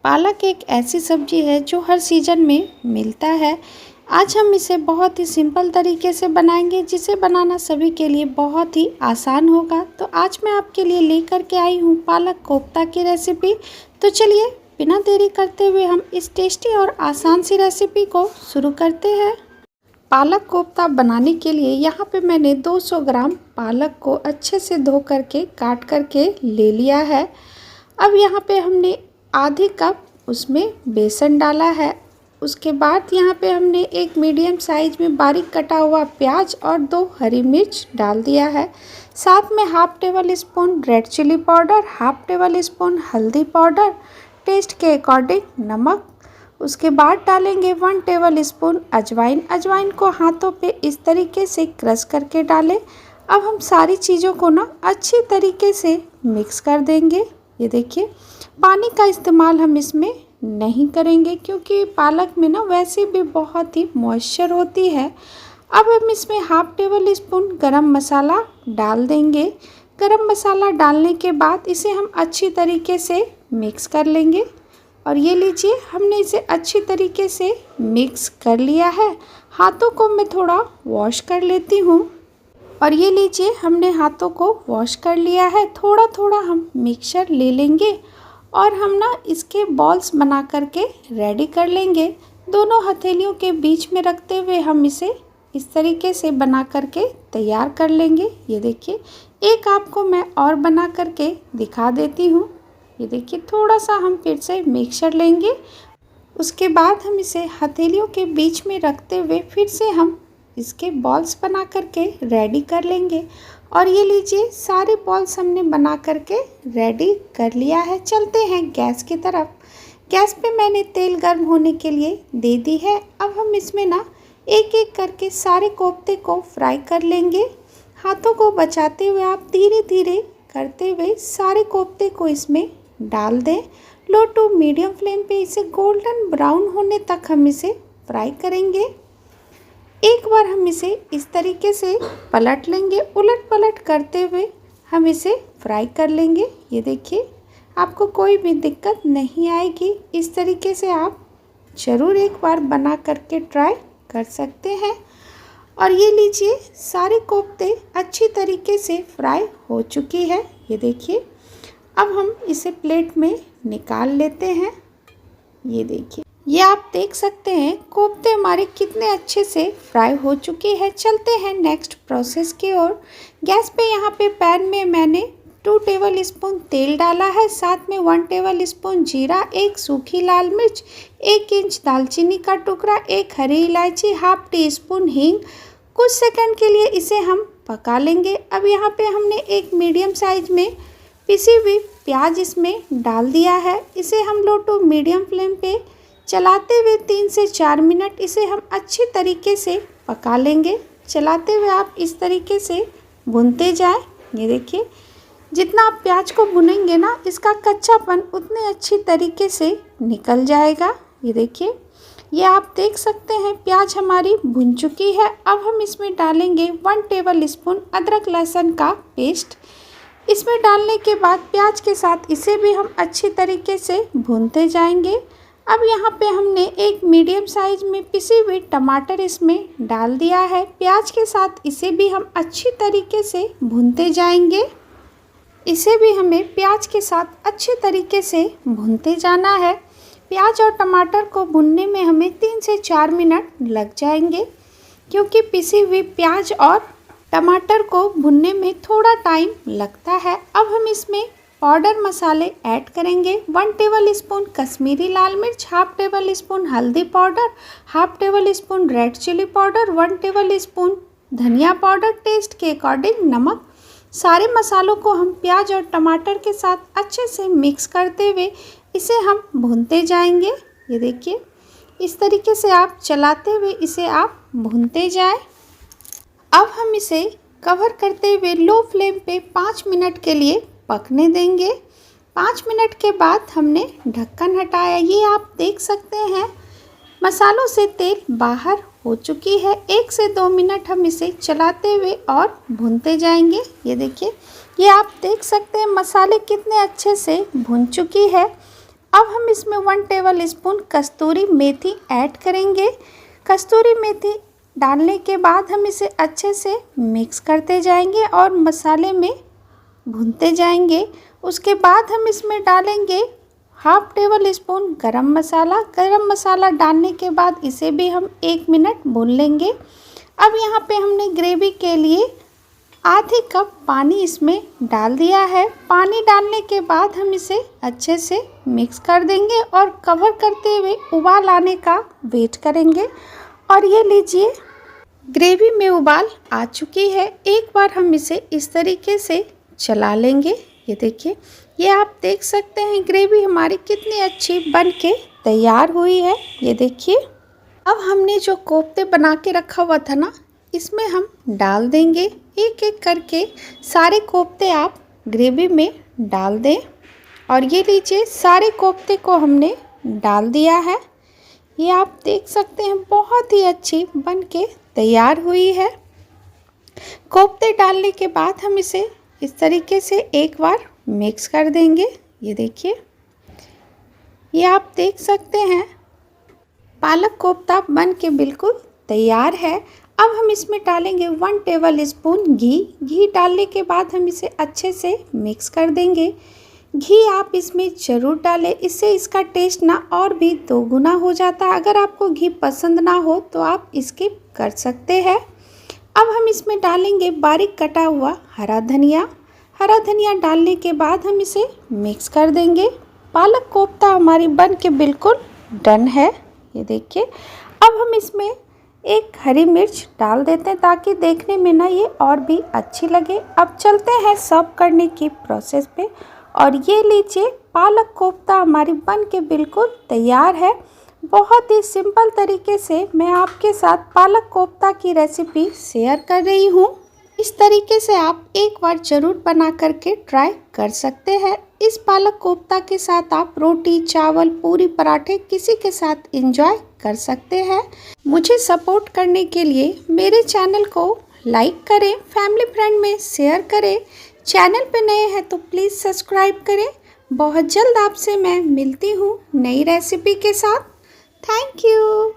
पालक एक ऐसी सब्जी है जो हर सीजन में मिलता है। आज हम इसे बहुत ही सिंपल तरीके से बनाएंगे जिसे बनाना सभी के लिए बहुत ही आसान होगा। तो आज मैं आपके लिए लेकर के आई हूँ पालक कोफ्ता की रेसिपी। तो चलिए बिना देरी करते हुए हम इस टेस्टी और आसान सी रेसिपी को शुरू करते हैं। पालक कोफ्ता बनाने के लिए यहाँ पे मैंने 200 ग्राम पालक को अच्छे से धो करके काट करके ले लिया है। अब यहाँ पे हमने आधी कप उसमें बेसन डाला है। उसके बाद यहाँ पे हमने एक मीडियम साइज में बारीक कटा हुआ प्याज और 2 हरी मिर्च डाल दिया है। साथ में half table spoon red chilli powder, half table spoon हल्दी पाउडर, टेस्ट के अकॉर्डिंग नमक। उसके बाद डालेंगे 1 टेबल स्पून अजवाइन। अजवाइन को हाथों पे इस तरीके से क्रश करके डालें। अब हम सारी चीज़ों को ना अच्छी तरीके से मिक्स कर देंगे। ये देखिए, पानी का इस्तेमाल हम इसमें नहीं करेंगे क्योंकि पालक में ना वैसे भी बहुत ही मॉइस्चर होती है। अब हम इसमें हाफ टेबल स्पून गरम मसाला डाल देंगे। गरम मसाला डालने के बाद इसे हम अच्छी तरीके से मिक्स कर लेंगे। और ये लीजिए, हमने इसे अच्छी तरीके से मिक्स कर लिया है। हाथों को मैं थोड़ा वॉश कर लेती हूँ। और ये लीजिए, हमने हाथों को वॉश कर लिया है। थोड़ा थोड़ा हम मिक्सचर ले लेंगे और हम ना इसके बॉल्स बना करके रेडी कर लेंगे। दोनों हथेलियों के बीच में रखते हुए हम इसे इस तरीके से बना करके तैयार कर लेंगे। ये देखिए, एक आपको मैं और बना करके दिखा देती हूँ। ये देखिए, थोड़ा सा हम फिर से मिक्सचर लेंगे। उसके बाद हम इसे हथेलियों के बीच में रखते हुए फिर से हम इसके बॉल्स बना करके रेडी कर लेंगे। और ये लीजिए, सारे बॉल्स हमने बना करके रेडी कर लिया है। चलते हैं गैस की तरफ। गैस पे मैंने तेल गर्म होने के लिए दे दी है। अब हम इसमें ना एक एक करके सारे कोफ्ते को फ्राई कर लेंगे। हाथों को बचाते हुए आप धीरे धीरे करते हुए सारे कोफ्ते को इसमें डाल दें। लो टू मीडियम फ्लेम पे इसे गोल्डन ब्राउन होने तक हम इसे फ्राई करेंगे। एक बार हम इसे इस तरीके से पलट लेंगे। उलट पलट करते हुए हम इसे फ्राई कर लेंगे। ये देखिए, आपको कोई भी दिक्कत नहीं आएगी। इस तरीके से आप ज़रूर एक बार बना करके ट्राई कर सकते हैं। और ये लीजिए, सारे कोफ्ते अच्छी तरीके से फ्राई हो चुकी है। ये देखिए, अब हम इसे प्लेट में निकाल लेते हैं। ये देखिए, ये आप देख सकते हैं कोफ्ते हमारे कितने अच्छे से फ्राई हो चुके हैं। चलते हैं नेक्स्ट प्रोसेस की ओर। गैस पे यहाँ पे पैन में मैंने 2 टेबल स्पून तेल डाला है। साथ में 1 टेबल स्पून जीरा, 1 सूखी लाल मिर्च, 1 इंच दालचीनी का टुकड़ा, 1 हरी इलायची, हाफ टी स्पून हींग। कुछ सेकंड के लिए इसे हम पका लेंगे। अब यहाँ पे हमने एक मीडियम साइज में पिसी हुई प्याज इसमें डाल दिया है। इसे हम लो टू मीडियम फ्लेम पे चलाते हुए 3 से 4 मिनट इसे हम अच्छी तरीके से पका लेंगे। चलाते हुए आप इस तरीके से भूनते जाएं। ये देखिए, जितना आप प्याज को भुनेंगे ना, इसका कच्चापन उतने अच्छी तरीके से निकल जाएगा। ये देखिए, ये आप देख सकते हैं प्याज हमारी भुन चुकी है। अब हम इसमें डालेंगे 1 टेबल स्पून अदरक लहसुन का पेस्ट। इसमें डालने के बाद प्याज के साथ इसे भी हम अच्छी तरीके से भूनते जाएंगे। अब यहाँ पे हमने एक मीडियम साइज में पिसी हुई टमाटर इसमें डाल दिया है। प्याज के साथ इसे भी हम अच्छी तरीके से भूनते जाएंगे। इसे भी हमें प्याज के साथ अच्छे तरीके से भूनते जाना है। प्याज और टमाटर को भूनने में हमें 3 से 4 मिनट लग जाएंगे क्योंकि पिसी हुई प्याज और टमाटर को भुनने में थोड़ा टाइम लगता है। अब हम इसमें पाउडर मसाले ऐड करेंगे। 1 टेबल स्पून कश्मीरी लाल मिर्च, हाफ टेबल स्पून हल्दी powder, half table spoon red chilli powder, 1 table spoon धनिया पाउडर, टेस्ट के अकॉर्डिंग नमक। सारे मसालों को हम प्याज और टमाटर के साथ अच्छे से मिक्स करते हुए इसे हम भूनते जाएंगे। ये देखिए, इस तरीके से आप चलाते हुए इसे आप भूनते जाएं। अब हम इसे कवर करते हुए लो फ्लेम पे 5 मिनट के लिए पकने देंगे। 5 मिनट के बाद हमने ढक्कन हटाया। ये आप देख सकते हैं मसालों से तेल बाहर हो चुकी है। 1 से 2 मिनट हम इसे चलाते हुए और भूनते जाएंगे। ये देखिए, ये आप देख सकते हैं मसाले कितने अच्छे से भुन चुकी है। अब हम इसमें 1 टेबल स्पून कस्तूरी मेथी ऐड करेंगे। कस्तूरी मेथी डालने के बाद हम इसे अच्छे से मिक्स करते जाएंगे और मसाले में भूनते जाएंगे। उसके बाद हम इसमें डालेंगे 1/2 टेबल स्पून गरम मसाला। गरम मसाला डालने के बाद इसे भी हम 1 मिनट भून लेंगे। अब यहाँ पे हमने ग्रेवी के लिए आधे कप पानी इसमें डाल दिया है। पानी डालने के बाद हम इसे अच्छे से मिक्स कर देंगे और कवर करते हुए उबाल आने का वेट करेंगे। और ये लीजिए, ग्रेवी में उबाल आ चुकी है। एक बार हम इसे इस तरीके से चला लेंगे। ये देखिए, ये आप देख सकते हैं ग्रेवी हमारी कितनी अच्छी बन के तैयार हुई है। ये देखिए, अब हमने जो कोफ्ते बना के रखा हुआ था ना, इसमें हम डाल देंगे। एक एक करके सारे कोफ्ते आप ग्रेवी में डाल दें। और ये लीजिए, सारे कोफ्ते को हमने डाल दिया है। ये आप देख सकते हैं बहुत ही अच्छी बन के तैयार हुई है। कोफ्ते डालने के बाद हम इसे इस तरीके से एक बार मिक्स कर देंगे। ये देखिए, ये आप देख सकते हैं पालक कोफ्ता बन के बिल्कुल तैयार है। अब हम इसमें डालेंगे 1 टेबल स्पून घी। घी डालने के बाद हम इसे अच्छे से मिक्स कर देंगे। घी आप इसमें ज़रूर डालें, इससे इसका टेस्ट ना और भी दोगुना हो जाता है। अगर आपको घी पसंद ना हो तो आप स्किप कर सकते हैं। अब हम इसमें डालेंगे बारीक कटा हुआ हरा धनिया। हरा धनिया डालने के बाद हम इसे मिक्स कर देंगे। पालक कोफ्ता हमारी बन के बिल्कुल डन है। ये देखिए, अब हम इसमें एक हरी मिर्च डाल देते हैं ताकि देखने में ना ये और भी अच्छी लगे। अब चलते हैं सर्व करने की प्रोसेस पे। और ये लीजिए, पालक कोफ्ता हमारी बन के बिल्कुल तैयार है। बहुत ही सिंपल तरीके से मैं आपके साथ पालक कोफ्ता की रेसिपी शेयर कर रही हूँ। इस तरीके से आप एक बार ज़रूर बना करके ट्राई कर सकते हैं। इस पालक कोफ्ता के साथ आप रोटी, चावल, पूरी, पराठे किसी के साथ एंजॉय कर सकते हैं। मुझे सपोर्ट करने के लिए मेरे चैनल को लाइक करें, फैमिली फ्रेंड में शेयर करें। चैनल पे नए हैं तो प्लीज़ सब्सक्राइब करें। बहुत जल्द आपसे मैं मिलती हूँ नई रेसिपी के साथ। Thank you.